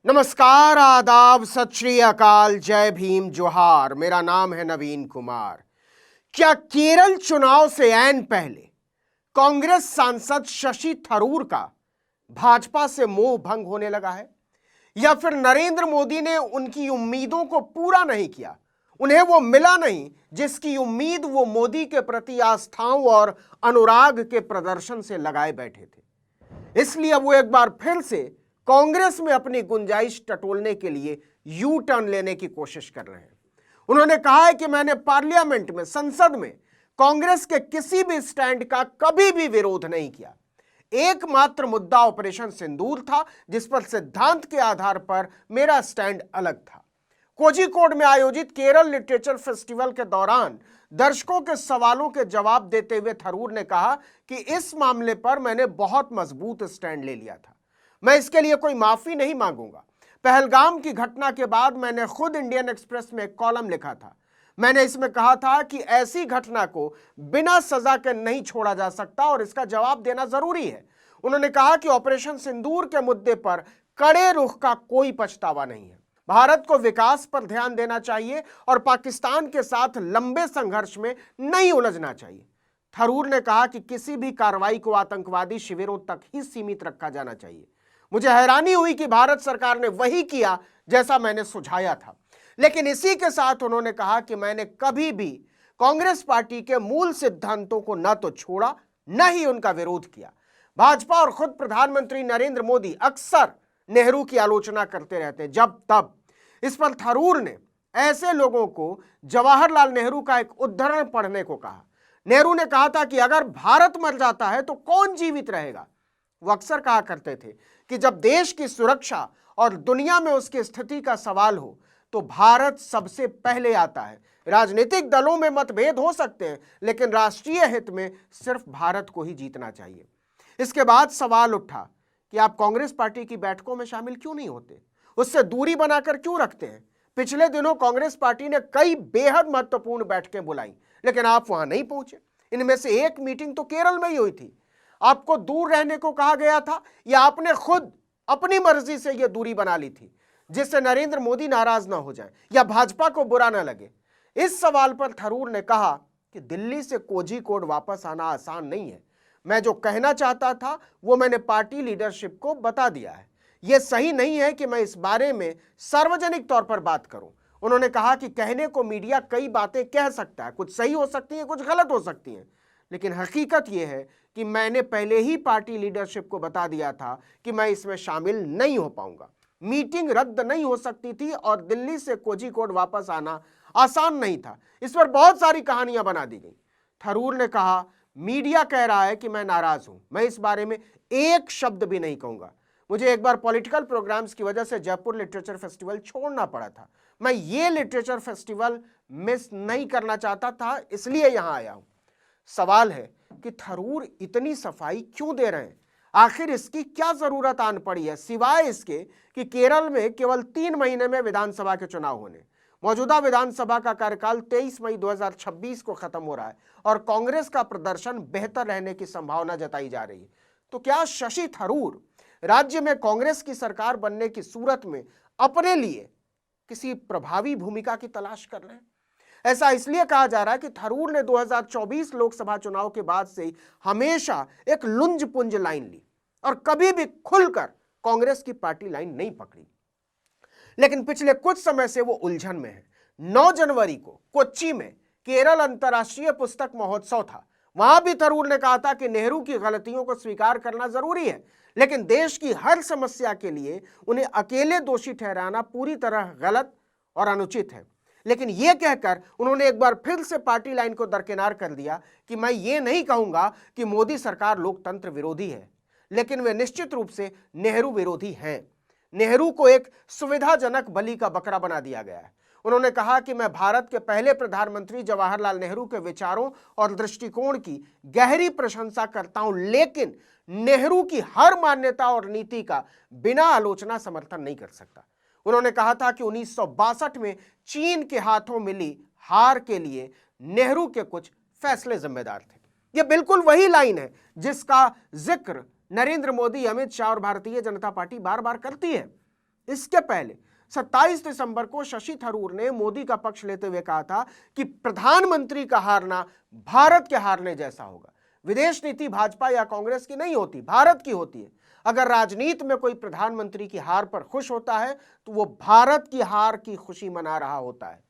नमस्कार, आदाब, सत श्री अकाल, जय भीम, जोहार। मेरा नाम है नवीन कुमार। क्या केरल चुनाव से ऐन पहले कांग्रेस सांसद शशि थरूर का भाजपा से मोह भंग होने लगा है, या फिर नरेंद्र मोदी ने उनकी उम्मीदों को पूरा नहीं किया? उन्हें वो मिला नहीं जिसकी उम्मीद वो मोदी के प्रति आस्थाओं और अनुराग के प्रदर्शन से लगाए बैठे थे, इसलिए वो एक बार फिर से कांग्रेस में अपनी गुंजाइश टटोलने के लिए यू टर्न लेने की कोशिश कर रहे हैं। उन्होंने कहा है कि मैंने पार्लियामेंट में, संसद में कांग्रेस के किसी भी स्टैंड का कभी भी विरोध नहीं किया। एकमात्र मुद्दा ऑपरेशन सिंदूर था, जिस पर सिद्धांत के आधार पर मेरा स्टैंड अलग था। कोझिकोड में आयोजित केरल लिटरेचर फेस्टिवल के दौरान दर्शकों के सवालों के जवाब देते हुए थरूर ने कहा कि इस मामले पर मैंने बहुत मजबूत स्टैंड ले लिया था। मैं इसके लिए कोई माफी नहीं मांगूंगा। पहलगाम की घटना के बाद मैंने खुद इंडियन एक्सप्रेस में एक कॉलम लिखा था। मैंने इसमें कहा था कि ऐसी घटना को बिना सजा के नहीं छोड़ा जा सकता और इसका जवाब देना जरूरी है। उन्होंने कहा कि ऑपरेशन सिंदूर के मुद्दे पर कड़े रुख का कोई पछतावा नहीं है। भारत को विकास पर ध्यान देना चाहिए और पाकिस्तान के साथ लंबे संघर्ष में नहीं उलझना चाहिए। थरूर ने कहा कि किसी भी कार्रवाई को आतंकवादी शिविरों तक ही सीमित रखा जाना चाहिए। मुझे हैरानी हुई कि भारत सरकार ने वही किया जैसा मैंने सुझाया था, लेकिन इसी के साथ उन्होंने कहा कि मैंने कभी भी कांग्रेस पार्टी के मूल सिद्धांतों को न तो छोड़ा, न ही उनका विरोध किया। भाजपा और खुद प्रधानमंत्री नरेंद्र मोदी अक्सर नेहरू की आलोचना करते रहते हैं, जब तब। इस पर थरूर ने ऐसे लोगों को जवाहरलाल नेहरू का एक उद्धरण पढ़ने को कहा। नेहरू ने कहा था कि अगर भारत मर जाता है तो कौन जीवित रहेगा। वो अक्सर कहा करते थे कि जब देश की सुरक्षा और दुनिया में उसकी स्थिति का सवाल हो तो भारत सबसे पहले आता है। राजनीतिक दलों में मतभेद हो सकते हैं, लेकिन राष्ट्रीय हित में सिर्फ भारत को ही जीतना चाहिए। इसके बाद सवाल उठा कि आप कांग्रेस पार्टी की बैठकों में शामिल क्यों नहीं होते, उससे दूरी बनाकर क्यों रखते हैं? पिछले दिनों कांग्रेस पार्टी ने कई बेहद महत्वपूर्ण बैठकें बुलाई, लेकिन आप वहां नहीं पहुंचे। इनमें से एक मीटिंग तो केरल में ही हुई थी। आपको दूर रहने को कहा गया था, या आपने खुद अपनी मर्जी से यह दूरी बना ली थी, जिससे नरेंद्र मोदी नाराज ना हो जाए या भाजपा को बुरा ना लगे? इस सवाल पर थरूर ने कहा कि दिल्ली से कोझिकोड वापस आना आसान नहीं है। मैं जो कहना चाहता था वो मैंने पार्टी लीडरशिप को बता दिया है। यह सही नहीं है कि मैं इस बारे में सार्वजनिक तौर पर बात करूं। उन्होंने कहा कि कहने को मीडिया कई बातें कह सकता है, कुछ सही हो सकती हैं, कुछ गलत हो सकती हैं, लेकिन हकीकत यह है कि मैंने पहले ही पार्टी लीडरशिप को बता दिया था कि मैं इसमें शामिल नहीं हो पाऊंगा। मीटिंग रद्द नहीं हो सकती थी और दिल्ली से कोझिकोड वापस आना आसान नहीं था। इस पर बहुत सारी कहानियां बना दी गई। थरूर ने कहा, मीडिया कह रहा है कि मैं नाराज हूं, मैं इस बारे में एक शब्द भी नहीं कहूंगा। मुझे एक बार पॉलिटिकल प्रोग्राम्स की वजह से जयपुर लिटरेचर फेस्टिवल छोड़ना पड़ा था। मैं ये लिटरेचर फेस्टिवल मिस नहीं करना चाहता था, इसलिए यहां आया हूं। सवाल है कि थरूर इतनी सफाई क्यों दे रहे हैं? आखिर इसकी क्या जरूरत आन पड़ी है, सिवाय इसके कि केरल में केवल 3 महीने में विधानसभा के चुनाव होने। मौजूदा विधानसभा का कार्यकाल 23 मई 2026 को खत्म हो रहा है और कांग्रेस का प्रदर्शन बेहतर रहने की संभावना जताई जा रही है। तो क्या शशि थरूर राज्य में कांग्रेस की सरकार बनने की सूरत में अपने लिए किसी प्रभावी भूमिका की तलाश कर रहे हैं? ऐसा इसलिए कहा जा रहा है कि थरूर ने 2024 लोकसभा चुनाव के बाद से ही हमेशा एक लुंज पुंज लाइन ली और कभी भी खुलकर कांग्रेस की पार्टी लाइन नहीं पकड़ी। लेकिन पिछले कुछ समय से वो उलझन में है। 9 जनवरी को कोच्चि में केरल अंतर्राष्ट्रीय पुस्तक महोत्सव था। वहां भी थरूर ने कहा था कि नेहरू की गलतियों को स्वीकार करना जरूरी है, लेकिन देश की हर समस्या के लिए उन्हें अकेले दोषी ठहराना पूरी तरह गलत और अनुचित है। लेकिन यह कहकर उन्होंने एक बार फिर से पार्टी लाइन को दरकिनार कर दिया कि मैं ये नहीं कहूंगा कि मोदी सरकार लोकतंत्र विरोधी है, लेकिन वे निश्चित रूप से नेहरू विरोधी हैं। नेहरू को एक सुविधाजनक बलि का बकरा बना दिया गया है। उन्होंने कहा कि मैं भारत के पहले प्रधानमंत्री जवाहरलाल नेहरू के विचारों और दृष्टिकोण की गहरी प्रशंसा करता हूं, लेकिन नेहरू की हर मान्यता और नीति का बिना आलोचना समर्थन नहीं कर सकता। उन्होंने कहा था कि 1962 में चीन के हाथों मिली हार के लिए नेहरू के कुछ फैसले जिम्मेदार थे। यह बिल्कुल वही लाइन है जिसका जिक्र नरेंद्र मोदी, अमित शाह और भारतीय जनता पार्टी बार बार करती है। इसके पहले 27 दिसंबर को शशि थरूर ने मोदी का पक्ष लेते हुए कहा था कि प्रधानमंत्री का हारना भारत के हारने जैसा होगा। विदेश नीति भाजपा या कांग्रेस की नहीं होती, भारत की होती है। अगर राजनीति में कोई प्रधानमंत्री की हार पर खुश होता है तो वो भारत की हार की खुशी मना रहा होता है।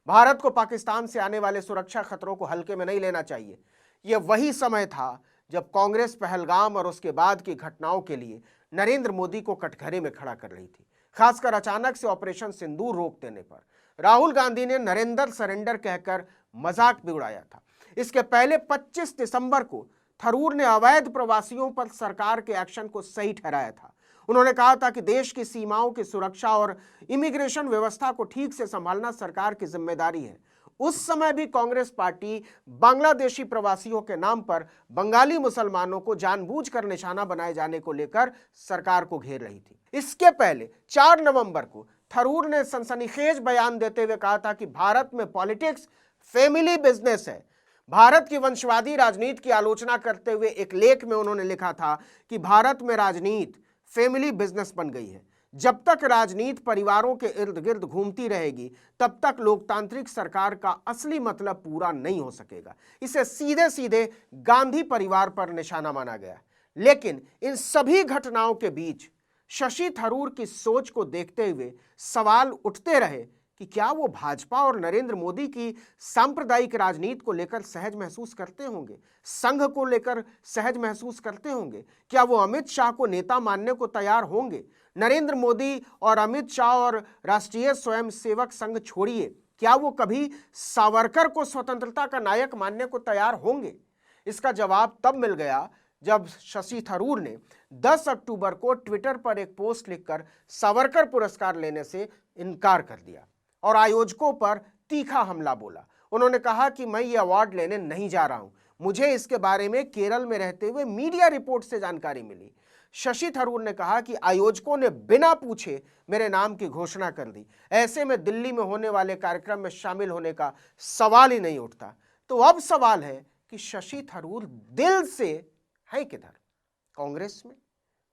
भारत को पाकिस्तान से आने वाले सुरक्षा खतरों को हल्के में नहीं लेना चाहिए। यह वही समय था जब कांग्रेस पहलगाम और उसके बाद की घटनाओं के लिए नरेंद्र मोदी को कटघरे में खड़ा कर रही थी। खासकर अचानक से ऑपरेशन सिंदूर रोक देने पर राहुल गांधी ने नरेंद्र सरेंडर कहकर मजाक भी उड़ाया था। इसके पहले 25 दिसंबर को थरूर ने अवैध प्रवासियों पर सरकार के एक्शन को सही ठहराया था। उन्होंने कहा था कि देश की सीमाओं की सुरक्षा और इमिग्रेशन व्यवस्था को ठीक से संभालना सरकार की जिम्मेदारी है। उस समय भी कांग्रेस पार्टी बांग्लादेशी प्रवासियों के नाम पर बंगाली मुसलमानों को जानबूझकर निशाना बनाए जाने को लेकर सरकार को घेर रही थी। इसके पहले 4 नवंबर को थरूर ने सनसनीखेज बयान देते हुए कहा था कि भारत में पॉलिटिक्स फैमिली बिजनेस है। भारत की वंशवादी राजनीति की आलोचना करते हुए एक लेख में उन्होंने लिखा था कि भारत में राजनीति फैमिली बिजनेस बन गई है। जब तक राजनीति परिवारों के इर्द गिर्द घूमती रहेगी तब तक लोकतांत्रिक सरकार का असली मतलब पूरा नहीं हो सकेगा। इसे सीधे सीधे गांधी परिवार पर निशाना माना गया। लेकिन इन सभी घटनाओं के बीच शशि थरूर की सोच को देखते हुए सवाल उठते रहे कि क्या वो भाजपा और नरेंद्र मोदी की सांप्रदायिक राजनीति को लेकर सहज महसूस करते होंगे, संघ को लेकर सहज महसूस करते होंगे? क्या वो अमित शाह को नेता मानने को तैयार होंगे? नरेंद्र मोदी और अमित शाह और राष्ट्रीय स्वयंसेवक संघ छोड़िए, क्या वो कभी सावरकर को स्वतंत्रता का नायक मानने को तैयार होंगे? इसका जवाब तब मिल गया जब शशि थरूर ने 10 अक्टूबर को ट्विटर पर एक पोस्ट लिखकर सावरकर पुरस्कार लेने से इनकार कर दिया और आयोजकों पर तीखा हमला बोला। उन्होंने कहा कि मैं ये अवार्ड लेने नहीं जा रहा हूं, मुझे इसके बारे में केरल में रहते हुए मीडिया रिपोर्ट से जानकारी मिली। शशि थरूर ने कहा कि आयोजकों ने बिना पूछे मेरे नाम की घोषणा कर दी, ऐसे में दिल्ली में होने वाले कार्यक्रम में शामिल होने का सवाल ही नहीं उठता। तो अब सवाल है कि शशि थरूर दिल से है किधर? कांग्रेस में,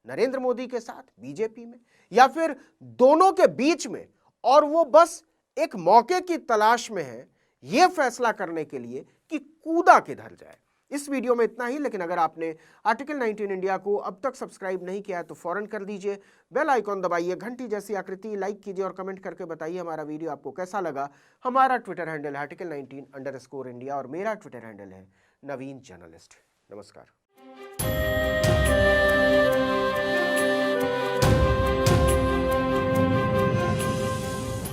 नरेंद्र मोदी के साथ बीजेपी में, या फिर दोनों के बीच में, और वो बस एक मौके की तलाश में है यह फैसला करने के लिए कि कूदा किधर जाए। इस वीडियो में इतना ही, लेकिन अगर आपने आर्टिकल 19 इंडिया को अब तक सब्सक्राइब नहीं किया है तो फौरन कर दीजिए, बेल आइकॉन दबाइए, घंटी जैसी आकृति लाइक कीजिए और कमेंट करके बताइए हमारा वीडियो आपको कैसा लगा। हमारा ट्विटर हैंडल है article19_India और मेरा ट्विटर हैंडल है नवीन जर्नलिस्ट। नमस्कार।